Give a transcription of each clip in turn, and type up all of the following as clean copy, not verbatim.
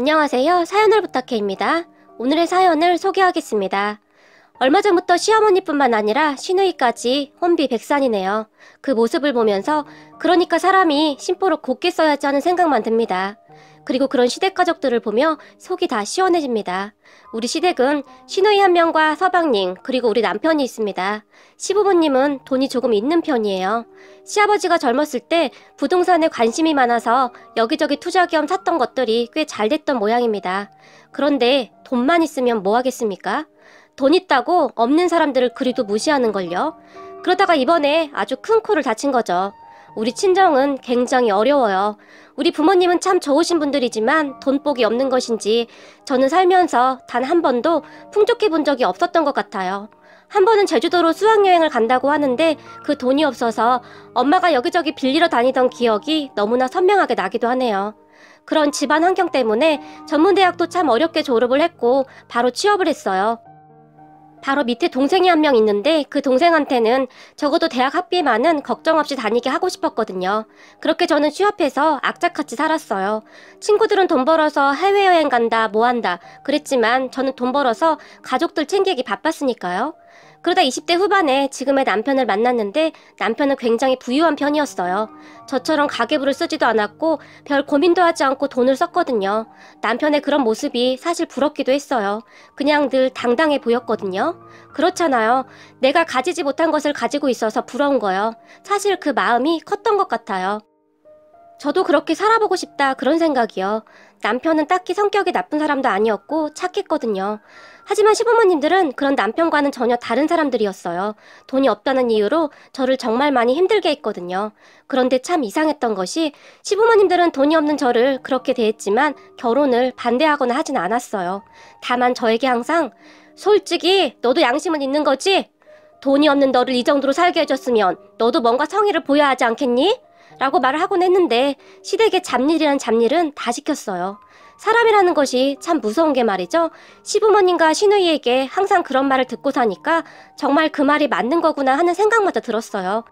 안녕하세요. 사연을 부탁해입니다. 오늘의 사연을 소개하겠습니다. 얼마 전부터 시어머니뿐만 아니라 시누이까지 혼비백산이네요. 그 모습을 보면서 그러니까 사람이 심보를 곱게 써야지 하는 생각만 듭니다. 그리고 그런 시댁 가족들을 보며 속이 다 시원해집니다. 우리 시댁은 시누이 한 명과 서방님 그리고 우리 남편이 있습니다. 시부모님은 돈이 조금 있는 편이에요. 시아버지가 젊었을 때 부동산에 관심이 많아서 여기저기 투자 겸 샀던 것들이 꽤 잘 됐던 모양입니다. 그런데 돈만 있으면 뭐 하겠습니까? 돈 있다고 없는 사람들을 그리도 무시하는걸요. 그러다가 이번에 아주 큰 코를 다친 거죠. 우리 친정은 굉장히 어려워요. 우리 부모님은 참 좋으신 분들이지만 돈복이 없는 것인지 저는 살면서 단 한 번도 풍족해 본 적이 없었던 것 같아요. 한 번은 제주도로 수학여행을 간다고 하는데 그 돈이 없어서 엄마가 여기저기 빌리러 다니던 기억이 너무나 선명하게 나기도 하네요. 그런 집안 환경 때문에 전문대학도 참 어렵게 졸업을 했고 바로 취업을 했어요. 바로 밑에 동생이 한 명 있는데 그 동생한테는 적어도 대학 학비만은 걱정 없이 다니게 하고 싶었거든요. 그렇게 저는 취업해서 악착같이 살았어요. 친구들은 돈 벌어서 해외여행 간다 뭐 한다 그랬지만 저는 돈 벌어서 가족들 챙기기 바빴으니까요. 그러다 20대 후반에 지금의 남편을 만났는데 남편은 굉장히 부유한 편이었어요. 저처럼 가계부를 쓰지도 않았고 별 고민도 하지 않고 돈을 썼거든요. 남편의 그런 모습이 사실 부럽기도 했어요. 그냥 늘 당당해 보였거든요. 그렇잖아요. 내가 가지지 못한 것을 가지고 있어서 부러운 거요. 사실 그 마음이 컸던 것 같아요. 저도 그렇게 살아보고 싶다 그런 생각이요. 남편은 딱히 성격이 나쁜 사람도 아니었고 착했거든요. 하지만 시부모님들은 그런 남편과는 전혀 다른 사람들이었어요. 돈이 없다는 이유로 저를 정말 많이 힘들게 했거든요. 그런데 참 이상했던 것이 시부모님들은 돈이 없는 저를 그렇게 대했지만 결혼을 반대하거나 하진 않았어요. 다만 저에게 항상 솔직히 너도 양심은 있는 거지? 돈이 없는 너를 이 정도로 살게 해줬으면 너도 뭔가 성의를 보여야 하지 않겠니? 라고 말을 하곤 했는데 시댁의 잡일이란 잡일은 다 시켰어요. 사람이라는 것이 참 무서운 게 말이죠. 시부모님과 시누이에게 항상 그런 말을 듣고 사니까 정말 그 말이 맞는 거구나 하는 생각마저 들었어요.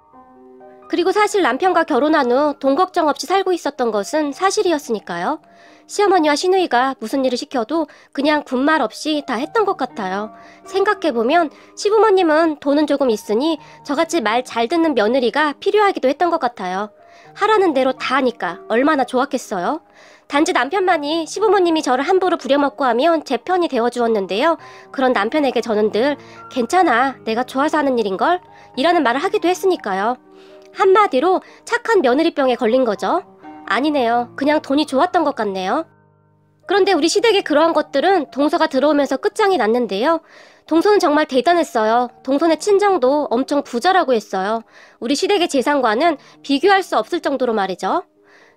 그리고 사실 남편과 결혼한 후 돈 걱정 없이 살고 있었던 것은 사실이었으니까요. 시어머니와 시누이가 무슨 일을 시켜도 그냥 군말 없이 다 했던 것 같아요. 생각해보면 시부모님은 돈은 조금 있으니 저같이 말 잘 듣는 며느리가 필요하기도 했던 것 같아요. 하라는 대로 다 하니까 얼마나 좋았겠어요. 단지 남편만이 시부모님이 저를 함부로 부려먹고 하면 제 편이 되어주었는데요. 그런 남편에게 저는 늘 괜찮아 내가 좋아서 하는 일인걸? 이라는 말을 하기도 했으니까요. 한마디로 착한 며느리병에 걸린 거죠. 아니네요. 그냥 돈이 좋았던 것 같네요. 그런데 우리 시댁의 그러한 것들은 동서가 들어오면서 끝장이 났는데요. 동서는 정말 대단했어요. 동서네 친정도 엄청 부자라고 했어요. 우리 시댁의 재산과는 비교할 수 없을 정도로 말이죠.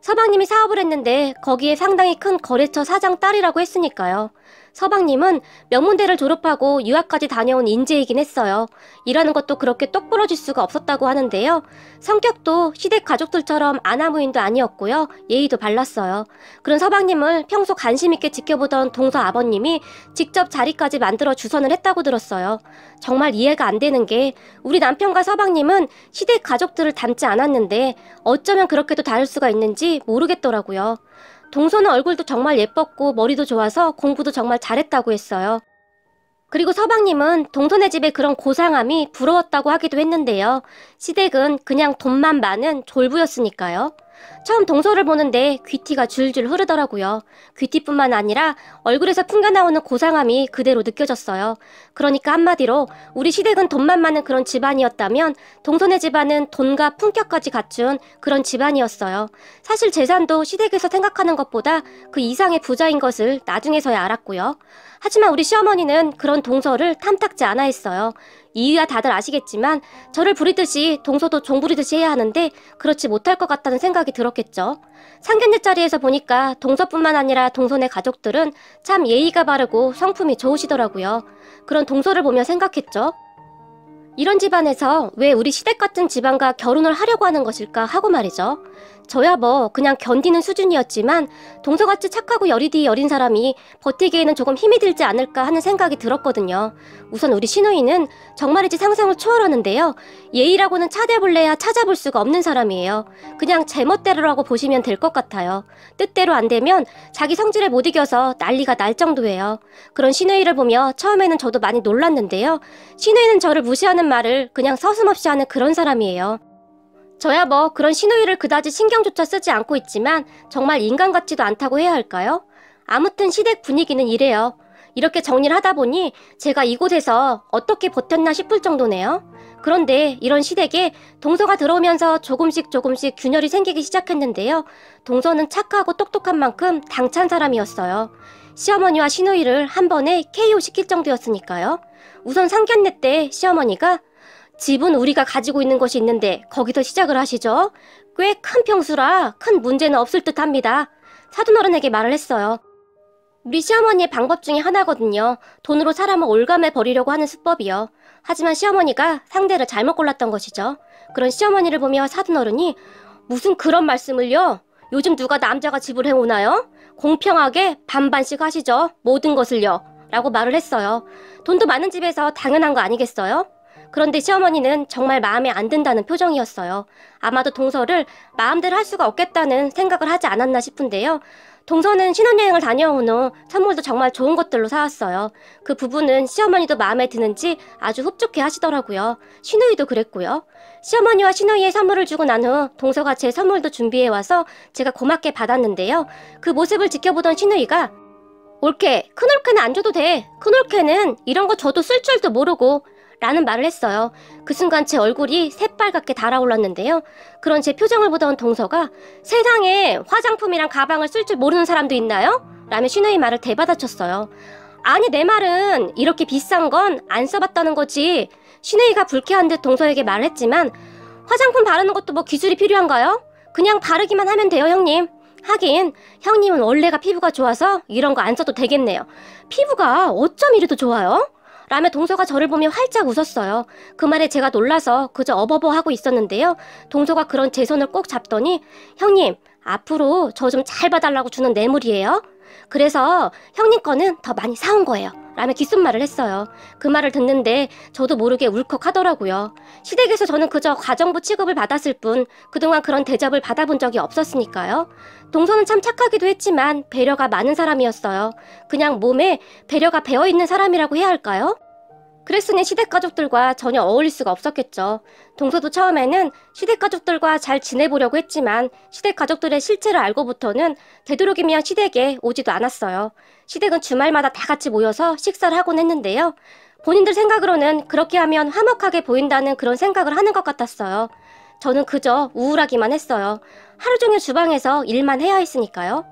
서방님이 사업을 했는데 거기에 상당히 큰 거래처 사장 딸이라고 했으니까요. 서방님은 명문대를 졸업하고 유학까지 다녀온 인재이긴 했어요. 일하는 것도 그렇게 똑부러질 수가 없었다고 하는데요. 성격도 시댁 가족들처럼 아나무인도 아니었고요. 예의도 발랐어요. 그런 서방님을 평소 관심 있게 지켜보던 동서 아버님이 직접 자리까지 만들어 주선을 했다고 들었어요. 정말 이해가 안 되는 게 우리 남편과 서방님은 시댁 가족들을 닮지 않았는데 어쩌면 그렇게도 다를 수가 있는지 모르겠더라고요. 동서는 얼굴도 정말 예뻤고 머리도 좋아서 공부도 정말 잘했다고 했어요. 그리고 서방님은 동서네 집의 그런 고상함이 부러웠다고 하기도 했는데요. 시댁은 그냥 돈만 많은 졸부였으니까요. 처음 동서를 보는데 귀티가 줄줄 흐르더라고요. 귀티뿐만 아니라 얼굴에서 풍겨나오는 고상함이 그대로 느껴졌어요. 그러니까 한마디로 우리 시댁은 돈만 많은 그런 집안이었다면 동서네 집안은 돈과 품격까지 갖춘 그런 집안이었어요. 사실 재산도 시댁에서 생각하는 것보다 그 이상의 부자인 것을 나중에서야 알았고요. 하지만 우리 시어머니는 그런 동서를 탐탁지 않아 했어요. 이유야 다들 아시겠지만 저를 부리듯이 동서도 종 부리듯이 해야 하는데 그렇지 못할 것 같다는 생각이 들었겠죠. 상견례 자리에서 보니까 동서뿐만 아니라 동서네 가족들은 참 예의가 바르고 성품이 좋으시더라고요. 그런 동서를 보며 생각했죠. 이런 집안에서 왜 우리 시댁 같은 집안과 결혼을 하려고 하는 것일까 하고 말이죠. 저야 뭐 그냥 견디는 수준이었지만 동서같이 착하고 여리디 여린 사람이 버티기에는 조금 힘이 들지 않을까 하는 생각이 들었거든요. 우선 우리 시누이는 정말이지 상상을 초월하는데요. 예의라고는 차대볼래야 찾아볼 수가 없는 사람이에요. 그냥 제멋대로라고 보시면 될 것 같아요. 뜻대로 안 되면 자기 성질에 못 이겨서 난리가 날 정도예요. 그런 시누이를 보며 처음에는 저도 많이 놀랐는데요. 시누이는 저를 무시하는 말을 그냥 서슴없이 하는 그런 사람이에요. 저야 뭐 그런 시누이를 그다지 신경조차 쓰지 않고 있지만 정말 인간 같지도 않다고 해야 할까요? 아무튼 시댁 분위기는 이래요. 이렇게 정리를 하다 보니 제가 이곳에서 어떻게 버텼나 싶을 정도네요. 그런데 이런 시댁에 동서가 들어오면서 조금씩 균열이 생기기 시작했는데요. 동서는 착하고 똑똑한 만큼 당찬 사람이었어요. 시어머니와 시누이를 한 번에 KO 시킬 정도였으니까요. 우선 상견례 때 시어머니가 집은 우리가 가지고 있는 것이 있는데 거기서 시작을 하시죠. 꽤 큰 평수라 큰 문제는 없을 듯 합니다. 사돈어른에게 말을 했어요. 우리 시어머니의 방법 중에 하나거든요. 돈으로 사람을 올감해 버리려고 하는 수법이요. 하지만 시어머니가 상대를 잘못 골랐던 것이죠. 그런 시어머니를 보며 사돈어른이 무슨 그런 말씀을요? 요즘 누가 남자가 집을 해오나요? 공평하게 반반씩 하시죠. 모든 것을요. 라고 말을 했어요. 돈도 많은 집에서 당연한 거 아니겠어요? 그런데 시어머니는 정말 마음에 안 든다는 표정이었어요. 아마도 동서를 마음대로 할 수가 없겠다는 생각을 하지 않았나 싶은데요. 동서는 신혼여행을 다녀온 후 선물도 정말 좋은 것들로 사왔어요. 그 부분은 시어머니도 마음에 드는지 아주 흡족해 하시더라고요. 시누이도 그랬고요. 시어머니와 시누이의 선물을 주고 난 후 동서가 제 선물도 준비해와서 제가 고맙게 받았는데요. 그 모습을 지켜보던 시누이가 옳게 큰 올케는 안 줘도 돼. 큰 올케는 이런 거 줘도 쓸 줄도 모르고 라는 말을 했어요. 그 순간 제 얼굴이 새빨갛게 달아올랐는데요. 그런 제 표정을 보던 동서가 세상에 화장품이랑 가방을 쓸 줄 모르는 사람도 있나요? 라며 시누이 말을 대받아쳤어요. 아니 내 말은 이렇게 비싼 건 안 써봤다는 거지. 시누이가 불쾌한 듯 동서에게 말했지만 화장품 바르는 것도 뭐 기술이 필요한가요? 그냥 바르기만 하면 돼요 형님. 하긴 형님은 원래가 피부가 좋아서 이런 거 안 써도 되겠네요. 피부가 어쩜 이래도 좋아요? 라며 동서가 저를 보며 활짝 웃었어요. 그 말에 제가 놀라서 그저 어버버 하고 있었는데요. 동서가 그런 제 손을 꼭 잡더니 형님 앞으로 저 좀 잘 봐달라고 주는 뇌물이에요. 그래서 형님 거는 더 많이 사온 거예요. 라며 귓속말을 했어요. 그 말을 듣는데 저도 모르게 울컥하더라고요. 시댁에서 저는 그저 가정부 취급을 받았을 뿐 그동안 그런 대접을 받아본 적이 없었으니까요. 동서는 참 착하기도 했지만 배려가 많은 사람이었어요. 그냥 몸에 배려가 배어있는 사람이라고 해야 할까요? 그랬으니 시댁 가족들과 전혀 어울릴 수가 없었겠죠. 동서도 처음에는 시댁 가족들과 잘 지내보려고 했지만 시댁 가족들의 실체를 알고부터는 되도록이면 시댁에 오지도 않았어요. 시댁은 주말마다 다 같이 모여서 식사를 하곤 했는데요. 본인들 생각으로는 그렇게 하면 화목하게 보인다는 그런 생각을 하는 것 같았어요. 저는 그저 우울하기만 했어요. 하루 종일 주방에서 일만 해야 했으니까요.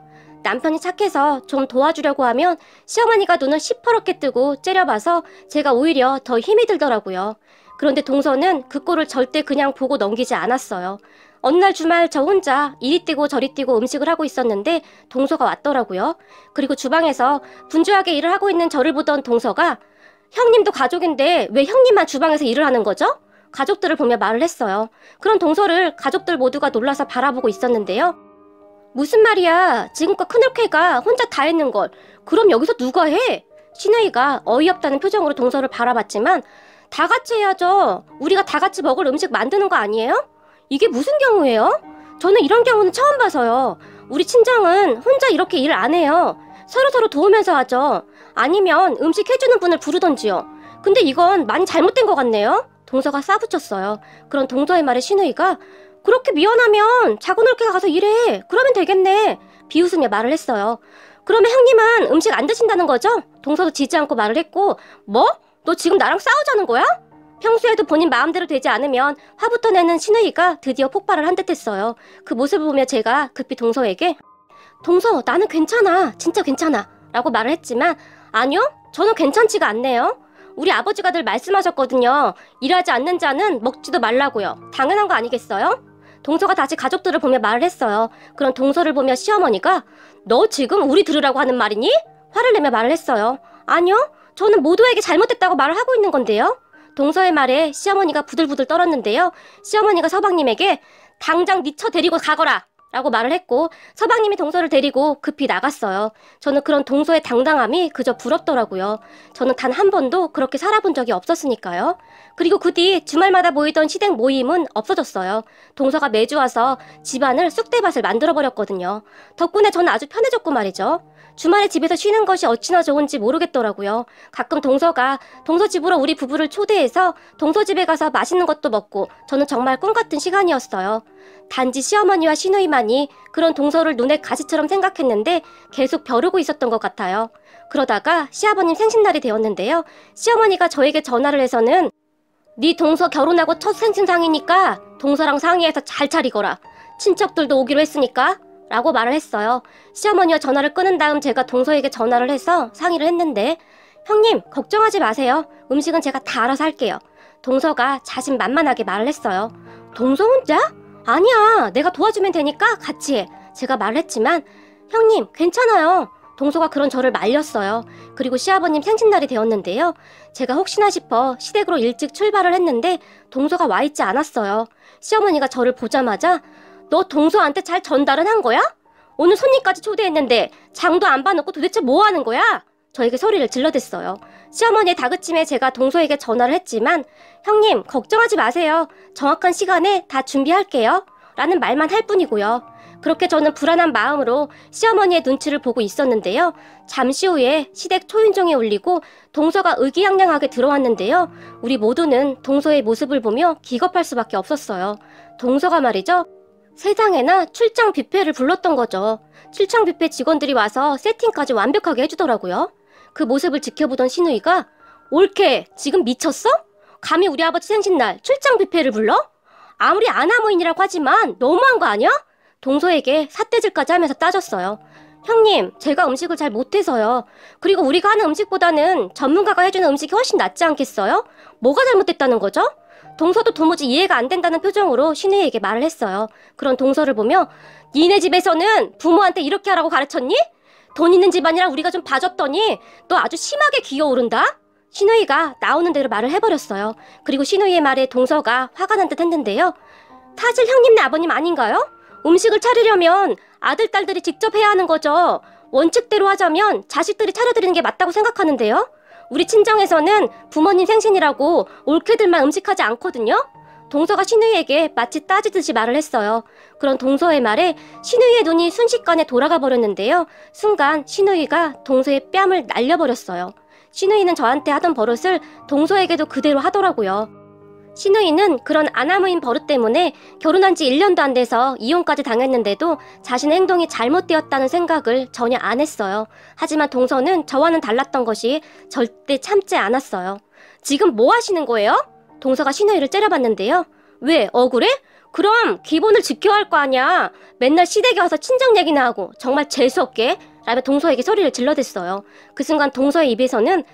남편이 착해서 좀 도와주려고 하면 시어머니가 눈을 시퍼렇게 뜨고 째려봐서 제가 오히려 더 힘이 들더라고요. 그런데 동서는 그 꼴을 절대 그냥 보고 넘기지 않았어요. 어느 날 주말 저 혼자 이리 뛰고 저리 뛰고 음식을 하고 있었는데 동서가 왔더라고요. 그리고 주방에서 분주하게 일을 하고 있는 저를 보던 동서가 형님도 가족인데 왜 형님만 주방에서 일을 하는 거죠? 가족들을 보며 말을 했어요. 그런 동서를 가족들 모두가 놀라서 바라보고 있었는데요. 무슨 말이야? 지금껏 큰올케가 혼자 다 했는 걸. 그럼 여기서 누가 해? 시누이가 어이없다는 표정으로 동서를 바라봤지만 다 같이 해야죠. 우리가 다 같이 먹을 음식 만드는 거 아니에요? 이게 무슨 경우예요? 저는 이런 경우는 처음 봐서요. 우리 친정은 혼자 이렇게 일 안 해요. 서로서로 도우면서 하죠. 아니면 음식 해주는 분을 부르던지요. 근데 이건 많이 잘못된 것 같네요. 동서가 싸붙였어요. 그런 동서의 말에 시누이가 그렇게 미안하면 작은 올케가 가서 일해. 그러면 되겠네. 비웃으며 말을 했어요. 그러면 형님은 음식 안 드신다는 거죠? 동서도 지지 않고 말을 했고 뭐? 너 지금 나랑 싸우자는 거야? 평소에도 본인 마음대로 되지 않으면 화부터 내는 시누이가 드디어 폭발을 한 듯 했어요. 그 모습을 보며 제가 급히 동서에게 동서 나는 괜찮아. 진짜 괜찮아. 라고 말을 했지만 아니요. 저는 괜찮지가 않네요. 우리 아버지가 늘 말씀하셨거든요. 일하지 않는 자는 먹지도 말라고요. 당연한 거 아니겠어요? 동서가 다시 가족들을 보며 말을 했어요. 그런 동서를 보며 시어머니가 너 지금 우리 들으라고 하는 말이니? 화를 내며 말을 했어요. 아니요. 저는 모두에게 잘못됐다고 말을 하고 있는 건데요. 동서의 말에 시어머니가 부들부들 떨었는데요. 시어머니가 서방님에게 당장 네 처 데리고 가거라 라고 말을 했고 서방님이 동서를 데리고 급히 나갔어요. 저는 그런 동서의 당당함이 그저 부럽더라고요. 저는 단 한 번도 그렇게 살아본 적이 없었으니까요. 그리고 그 뒤 주말마다 모이던 시댁 모임은 없어졌어요. 동서가 매주 와서 집안을 쑥대밭을 만들어버렸거든요. 덕분에 저는 아주 편해졌고 말이죠. 주말에 집에서 쉬는 것이 어찌나 좋은지 모르겠더라고요. 가끔 동서가 동서 집으로 우리 부부를 초대해서 동서 집에 가서 맛있는 것도 먹고 저는 정말 꿈같은 시간이었어요. 단지 시어머니와 시누이만이 그런 동서를 눈에 가시처럼 생각했는데 계속 벼르고 있었던 것 같아요. 그러다가 시아버님 생신날이 되었는데요. 시어머니가 저에게 전화를 해서는 네 동서 결혼하고 첫 생신상이니까 동서랑 상의해서 잘 차리거라. 친척들도 오기로 했으니까 라고 말을 했어요. 시어머니와 전화를 끊은 다음 제가 동서에게 전화를 해서 상의를 했는데 형님 걱정하지 마세요. 음식은 제가 다 알아서 할게요. 동서가 자신만만하게 말을 했어요. 동서 혼자? 아니야 내가 도와주면 되니까 같이 해. 제가 말을 했지만 형님 괜찮아요. 동서가 그런 저를 말렸어요. 그리고 시아버님 생신날이 되었는데요. 제가 혹시나 싶어 시댁으로 일찍 출발을 했는데 동서가 와 있지 않았어요. 시어머니가 저를 보자마자 너 동서한테 잘 전달은 한 거야? 오늘 손님까지 초대했는데 장도 안 봐놓고 도대체 뭐 하는 거야? 저에게 소리를 질러댔어요. 시어머니의 다그침에 제가 동서에게 전화를 했지만 형님 걱정하지 마세요. 정확한 시간에 다 준비할게요. 라는 말만 할 뿐이고요. 그렇게 저는 불안한 마음으로 시어머니의 눈치를 보고 있었는데요. 잠시 후에 시댁 초인종이 울리고 동서가 의기양양하게 들어왔는데요. 우리 모두는 동서의 모습을 보며 기겁할 수밖에 없었어요. 동서가 말이죠. 세상에나 출장 뷔페를 불렀던 거죠. 출장 뷔페 직원들이 와서 세팅까지 완벽하게 해주더라고요. 그 모습을 지켜보던 시누이가 올케 지금 미쳤어? 감히 우리 아버지 생신날 출장 뷔페를 불러? 아무리 아나무인이라고 하지만 너무한 거 아니야? 동서에게 삿대질까지 하면서 따졌어요. 형님 제가 음식을 잘 못해서요. 그리고 우리가 하는 음식보다는 전문가가 해주는 음식이 훨씬 낫지 않겠어요? 뭐가 잘못됐다는 거죠? 동서도 도무지 이해가 안 된다는 표정으로 시누이에게 말을 했어요. 그런 동서를 보며 니네 집에서는 부모한테 이렇게 하라고 가르쳤니? 돈 있는 집안이라 우리가 좀 봐줬더니 너 아주 심하게 기어오른다? 시누이가 나오는 대로 말을 해버렸어요. 그리고 시누이의 말에 동서가 화가 난 듯 했는데요. 사실 형님네 아버님 아닌가요? 음식을 차리려면 아들, 딸들이 직접 해야 하는 거죠. 원칙대로 하자면 자식들이 차려드리는 게 맞다고 생각하는데요. 우리 친정에서는 부모님 생신이라고 올케들만 음식하지 않거든요. 동서가 시누이에게 마치 따지듯이 말을 했어요. 그런 동서의 말에 시누이의 눈이 순식간에 돌아가 버렸는데요. 순간 시누이가 동서의 뺨을 날려버렸어요. 시누이는 저한테 하던 버릇을 동서에게도 그대로 하더라고요. 시누이는 그런 아나무인 버릇 때문에 결혼한 지 1년도 안 돼서 이혼까지 당했는데도 자신의 행동이 잘못되었다는 생각을 전혀 안 했어요. 하지만 동서는 저와는 달랐던 것이 절대 참지 않았어요. 지금 뭐 하시는 거예요? 동서가 시누이를 째려봤는데요. 왜 억울해? 그럼 기본을 지켜야 할 거 아니야. 맨날 시댁에 와서 친정 얘기나 하고 정말 재수없게 라며 동서에게 소리를 질러댔어요. 그 순간 동서의 입에서는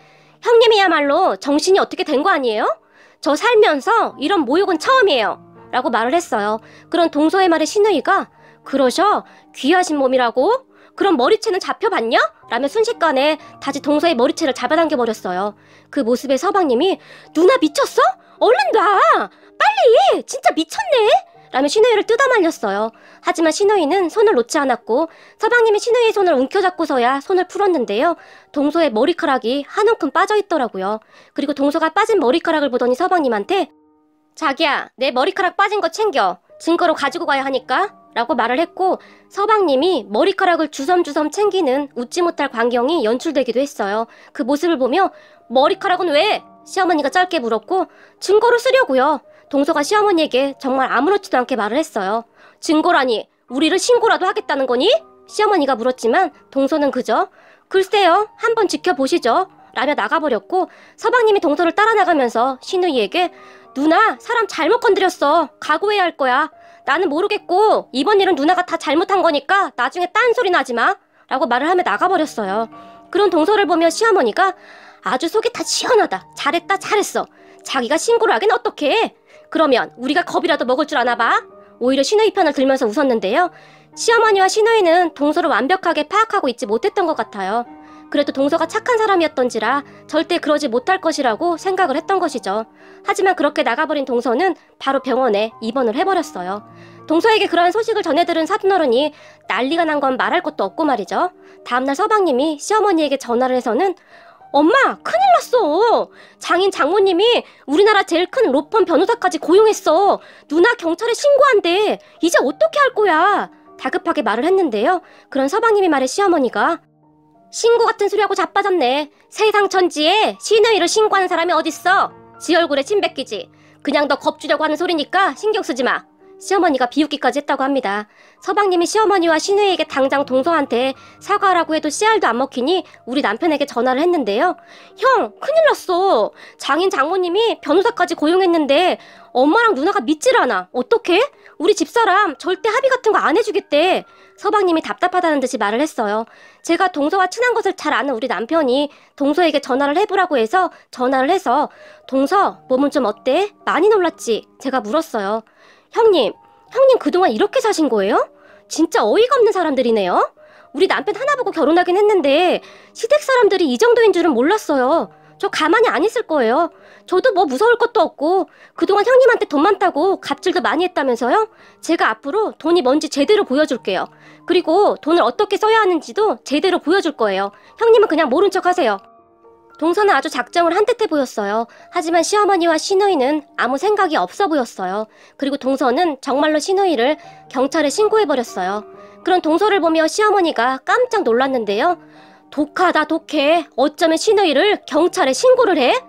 형님이야말로 정신이 어떻게 된 거 아니에요? 저 살면서 이런 모욕은 처음이에요 라고 말을 했어요. 그런 동서의 말에 시누이가 그러셔? 귀하신 몸이라고? 그럼 머리채는 잡혀봤냐? 라며 순식간에 다시 동서의 머리채를 잡아당겨버렸어요. 그 모습에 서방님이 누나 미쳤어? 얼른 놔! 빨리! 진짜 미쳤네! 라며 시누이를 뜯어말렸어요. 하지만 시누이는 손을 놓지 않았고 서방님이 시누이의 손을 움켜잡고서야 손을 풀었는데요. 동서의 머리카락이 한 움큼 빠져있더라고요. 그리고 동서가 빠진 머리카락을 보더니 서방님한테 자기야 내 머리카락 빠진 거 챙겨. 증거로 가지고 가야 하니까 라고 말을 했고 서방님이 머리카락을 주섬주섬 챙기는 웃지 못할 광경이 연출되기도 했어요. 그 모습을 보며 머리카락은 왜? 시어머니가 짧게 물었고 증거로 쓰려고요. 동서가 시어머니에게 정말 아무렇지도 않게 말을 했어요. 증거라니 우리를 신고라도 하겠다는 거니? 시어머니가 물었지만 동서는 그저 글쎄요 한번 지켜보시죠 라며 나가버렸고 서방님이 동서를 따라 나가면서 시누이에게 누나 사람 잘못 건드렸어. 각오해야 할 거야. 나는 모르겠고 이번 일은 누나가 다 잘못한 거니까 나중에 딴소리 나지 마 라고 말을 하며 나가버렸어요. 그런 동서를 보며 시어머니가 아주 속이 다 시원하다. 잘했다 잘했어. 자기가 신고를 하긴 어떡해. 그러면 우리가 겁이라도 먹을 줄 아나 봐. 오히려 시누이 편을 들면서 웃었는데요. 시어머니와 시누이는 동서를 완벽하게 파악하고 있지 못했던 것 같아요. 그래도 동서가 착한 사람이었던지라 절대 그러지 못할 것이라고 생각을 했던 것이죠. 하지만 그렇게 나가버린 동서는 바로 병원에 입원을 해버렸어요. 동서에게 그러한 소식을 전해들은 사돈어른이 난리가 난 건 말할 것도 없고 말이죠. 다음날 서방님이 시어머니에게 전화를 해서는 엄마, 큰일 났어. 장인 장모님이 우리나라 제일 큰 로펌 변호사까지 고용했어. 누나 경찰에 신고한대. 이제 어떻게 할 거야? 다급하게 말을 했는데요. 그런 서방님이 말해 시어머니가 신고 같은 소리하고 자빠졌네. 세상 천지에 시누이를 신고하는 사람이 어딨어? 지 얼굴에 침 뱉기지. 그냥 너 겁주려고 하는 소리니까 신경 쓰지 마. 시어머니가 비웃기까지 했다고 합니다. 서방님이 시어머니와 시누이에게 당장 동서한테 사과하라고 해도 씨알도 안 먹히니 우리 남편에게 전화를 했는데요. 형, 큰일 났어. 장인 장모님이 변호사까지 고용했는데 엄마랑 누나가 믿질 않아. 어떡해? 우리 집사람 절대 합의 같은 거 안 해주겠대. 서방님이 답답하다는 듯이 말을 했어요. 제가 동서와 친한 것을 잘 아는 우리 남편이 동서에게 전화를 해보라고 해서 전화를 해서 동서, 몸은 좀 어때? 많이 놀랐지? 제가 물었어요. 형님 그동안 이렇게 사신 거예요? 진짜 어이가 없는 사람들이네요. 우리 남편 하나 보고 결혼하긴 했는데 시댁 사람들이 이 정도인 줄은 몰랐어요. 저 가만히 안 있을 거예요. 저도 뭐 무서울 것도 없고 그동안 형님한테 돈 많다고 갑질도 많이 했다면서요? 제가 앞으로 돈이 뭔지 제대로 보여줄게요. 그리고 돈을 어떻게 써야 하는지도 제대로 보여줄 거예요. 형님은 그냥 모른 척 하세요. 동서는 아주 작정을 한 듯해 보였어요. 하지만 시어머니와 시누이는 아무 생각이 없어 보였어요. 그리고 동서는 정말로 시누이를 경찰에 신고해버렸어요. 그런 동서를 보며 시어머니가 깜짝 놀랐는데요. 독하다 독해. 어쩌면 시누이를 경찰에 신고를 해?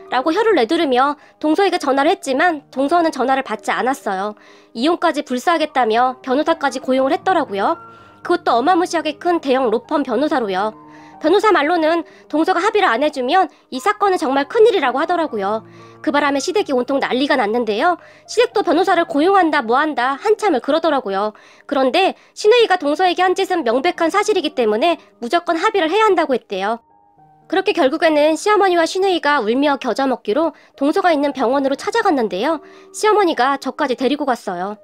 라고 혀를 내두르며 동서에게 전화를 했지만 동서는 전화를 받지 않았어요. 이혼까지 불사하겠다며 변호사까지 고용을 했더라고요. 그것도 어마무시하게 큰 대형 로펌 변호사로요. 변호사 말로는 동서가 합의를 안 해주면 이 사건은 정말 큰일이라고 하더라고요. 그 바람에 시댁이 온통 난리가 났는데요. 시댁도 변호사를 고용한다 뭐한다 한참을 그러더라고요. 그런데 시누이가 동서에게 한 짓은 명백한 사실이기 때문에 무조건 합의를 해야 한다고 했대요. 그렇게 결국에는 시어머니와 시누이가 울며 겨자 먹기로 동서가 있는 병원으로 찾아갔는데요. 시어머니가 저까지 데리고 갔어요.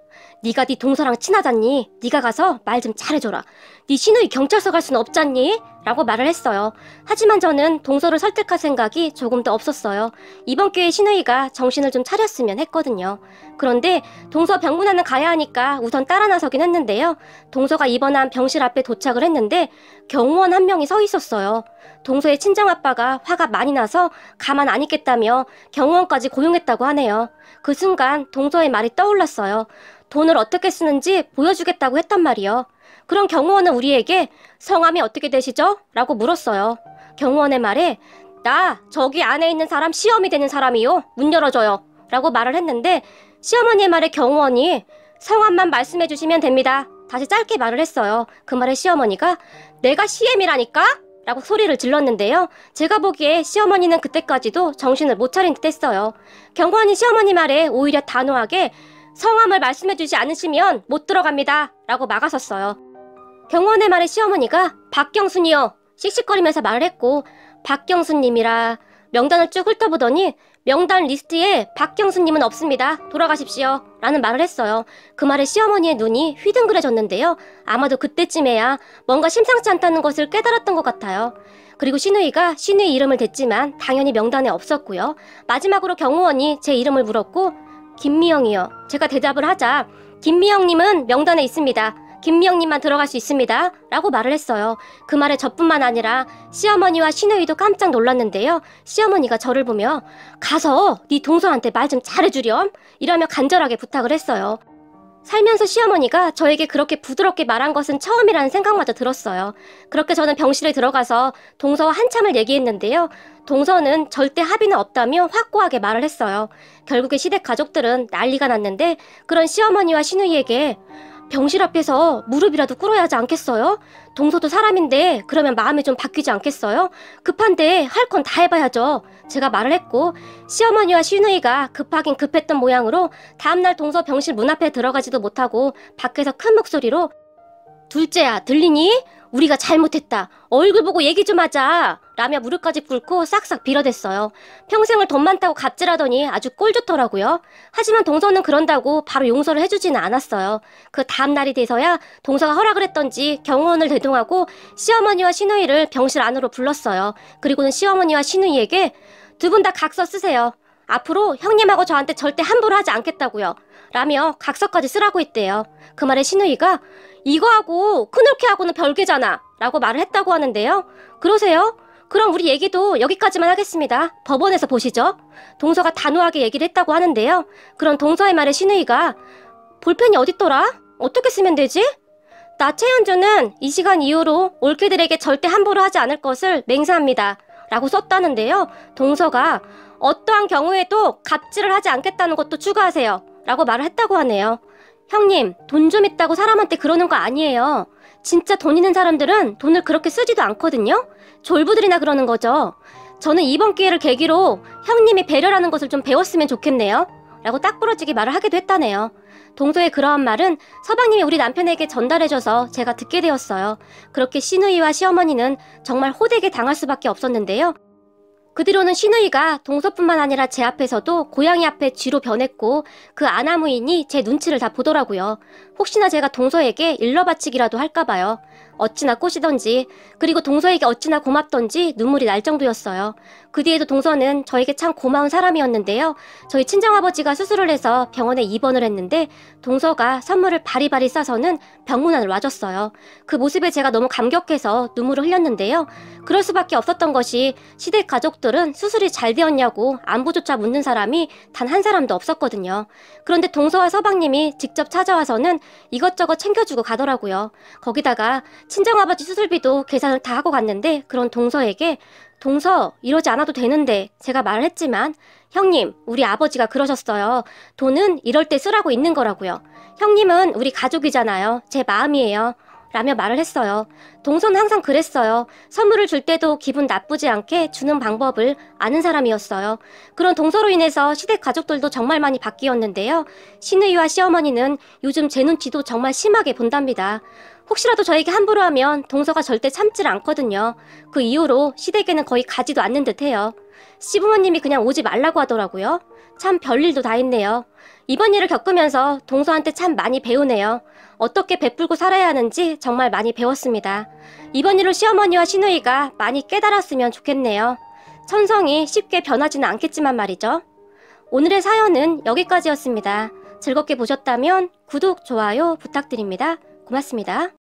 네가 네 동서랑 친하잖니? 네가 가서 말 좀 잘해줘라. 네 시누이 경찰서 갈 순 없잖니? 라고 말을 했어요. 하지만 저는 동서를 설득할 생각이 조금도 없었어요. 이번 기회에 시누이가 정신을 좀 차렸으면 했거든요. 그런데 동서 병문안은 가야 하니까 우선 따라 나서긴 했는데요. 동서가 입원한 병실 앞에 도착을 했는데 경호원 한 명이 서 있었어요. 동서의 친정아빠가 화가 많이 나서 가만 안 있겠다며 경호원까지 고용했다고 하네요. 그 순간 동서의 말이 떠올랐어요. 돈을 어떻게 쓰는지 보여주겠다고 했단 말이요. 그럼 경호원은 우리에게 성함이 어떻게 되시죠? 라고 물었어요. 경호원의 말에 나 저기 안에 있는 사람 시험이 되는 사람이요. 문 열어줘요. 라고 말을 했는데 시어머니의 말에 경호원이 성함만 말씀해 주시면 됩니다. 다시 짧게 말을 했어요. 그 말에 시어머니가 내가 시엠이라니까? 라고 소리를 질렀는데요. 제가 보기에 시어머니는 그때까지도 정신을 못 차린 듯 했어요. 경호원이 시어머니 말에 오히려 단호하게 성함을 말씀해주지 않으시면 못 들어갑니다. 라고 막아섰어요. 경호원의 말에 시어머니가 박경순이요. 씩씩거리면서 말을 했고 박경순님이라 명단을 쭉 훑어보더니 명단 리스트에 박경순님은 없습니다. 돌아가십시오. 라는 말을 했어요. 그 말에 시어머니의 눈이 휘둥그레졌는데요. 아마도 그때쯤에야 뭔가 심상치 않다는 것을 깨달았던 것 같아요. 그리고 시누이가 시누이 이름을 댔지만 당연히 명단에 없었고요. 마지막으로 경호원이 제 이름을 물었고 김미영이요. 제가 대답을 하자 김미영님은 명단에 있습니다. 김미영님만 들어갈 수 있습니다. 라고 말을 했어요. 그 말에 저뿐만 아니라 시어머니와 시누이도 깜짝 놀랐는데요. 시어머니가 저를 보며 가서 네 동서한테 말 좀 잘해주렴 이러며 간절하게 부탁을 했어요. 살면서 시어머니가 저에게 그렇게 부드럽게 말한 것은 처음이라는 생각마저 들었어요. 그렇게 저는 병실에 들어가서 동서와 한참을 얘기했는데요. 동서는 절대 합의는 없다며 확고하게 말을 했어요. 결국에 시댁 가족들은 난리가 났는데 그런 시어머니와 시누이에게 병실 앞에서 무릎이라도 꿇어야 하지 않겠어요? 동서도 사람인데 그러면 마음이 좀 바뀌지 않겠어요? 급한데 할 건 다 해봐야죠. 제가 말을 했고 시어머니와 시누이가 급하긴 급했던 모양으로 다음날 동서 병실 문 앞에 들어가지도 못하고 밖에서 큰 목소리로 둘째야 들리니? 우리가 잘못했다. 얼굴 보고 얘기 좀 하자. 라며 무릎까지 꿇고 싹싹 빌어댔어요. 평생을 돈 많다고 갑질하더니 아주 꼴 좋더라고요. 하지만 동서는 그런다고 바로 용서를 해주지는 않았어요. 그 다음날이 돼서야 동서가 허락을 했던지 경호원을 대동하고 시어머니와 시누이를 병실 안으로 불렀어요. 그리고는 시어머니와 시누이에게 두 분 다 각서 쓰세요. 앞으로 형님하고 저한테 절대 함부로 하지 않겠다고요. 라며 각서까지 쓰라고 했대요. 그 말에 신우이가 이거하고 큰올케하고는 별개잖아 라고 말을 했다고 하는데요. 그러세요? 그럼 우리 얘기도 여기까지만 하겠습니다. 법원에서 보시죠. 동서가 단호하게 얘기를 했다고 하는데요. 그런 동서의 말에 신우이가 볼펜이 어딨더라? 어떻게 쓰면 되지? 나 최현주는 이 시간 이후로 올케들에게 절대 함부로 하지 않을 것을 맹세합니다. 라고 썼다는데요. 동서가 어떠한 경우에도 갑질을 하지 않겠다는 것도 추가하세요. 라고 말을 했다고 하네요. 형님, 돈 좀 있다고 사람한테 그러는 거 아니에요. 진짜 돈 있는 사람들은 돈을 그렇게 쓰지도 않거든요. 졸부들이나 그러는 거죠. 저는 이번 기회를 계기로 형님이 배려라는 것을 좀 배웠으면 좋겠네요. 라고 딱 부러지게 말을 하기도 했다네요. 동서의 그러한 말은 서방님이 우리 남편에게 전달해줘서 제가 듣게 되었어요. 그렇게 신우이와 시어머니는 정말 호되게 당할 수밖에 없었는데요. 그 뒤로는 신우이가 동서뿐만 아니라 제 앞에서도 고양이 앞에 쥐로 변했고 그 아나무인이 제 눈치를 다 보더라고요. 혹시나 제가 동서에게 일러바치기라도 할까봐요. 어찌나 꼬시던지 그리고 동서에게 어찌나 고맙던지 눈물이 날 정도였어요. 그 뒤에도 동서는 저에게 참 고마운 사람이었는데요. 저희 친정아버지가 수술을 해서 병원에 입원을 했는데 동서가 선물을 바리바리 싸서는 병문안을 와줬어요. 그 모습에 제가 너무 감격해서 눈물을 흘렸는데요. 그럴 수밖에 없었던 것이 시댁 가족들은 수술이 잘 되었냐고 안부조차 묻는 사람이 단 한 사람도 없었거든요. 그런데 동서와 서방님이 직접 찾아와서는 이것저것 챙겨주고 가더라고요. 거기다가 친정아버지 수술비도 계산을 다 하고 갔는데 그런 동서에게 동서 이러지 않아도 되는데 제가 말을 했지만 형님 우리 아버지가 그러셨어요. 돈은 이럴 때 쓰라고 있는 거라고요. 형님은 우리 가족이잖아요. 제 마음이에요. 라며 말을 했어요. 동서는 항상 그랬어요. 선물을 줄 때도 기분 나쁘지 않게 주는 방법을 아는 사람이었어요. 그런 동서로 인해서 시댁 가족들도 정말 많이 바뀌었는데요. 신우이와 시어머니는 요즘 제 눈치도 정말 심하게 본답니다. 혹시라도 저에게 함부로 하면 동서가 절대 참질 않거든요. 그 이후로 시댁에는 거의 가지도 않는 듯해요. 시부모님이 그냥 오지 말라고 하더라고요. 참 별일도 다 있네요. 이번 일을 겪으면서 동서한테 참 많이 배우네요. 어떻게 베풀고 살아야 하는지 정말 많이 배웠습니다. 이번 일로 시어머니와 시누이가 많이 깨달았으면 좋겠네요. 천성이 쉽게 변하지는 않겠지만 말이죠. 오늘의 사연은 여기까지였습니다. 즐겁게 보셨다면 구독, 좋아요 부탁드립니다. 고맙습니다.